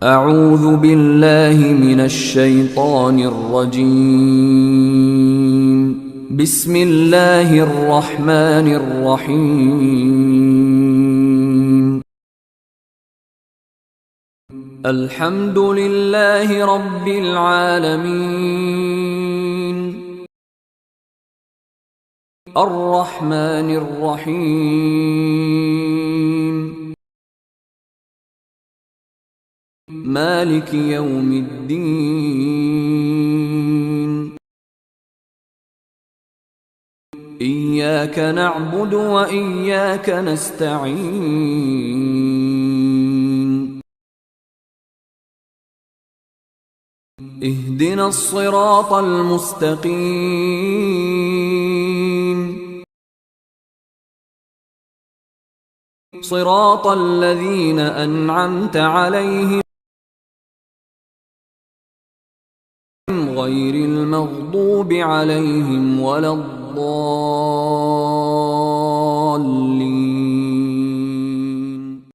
أعوذ بالله من الشيطان الرجيم. بسم الله الرحمن الرحيم. الحمد لله رب العالمين. الرحمن الرحيم. مالك يوم الدين. إياك نعبد وإياك نستعين. اهدنا الصراط المستقيم. صراط الذين أنعمت عليهم غير المغضوب عليهم ولا الضالين.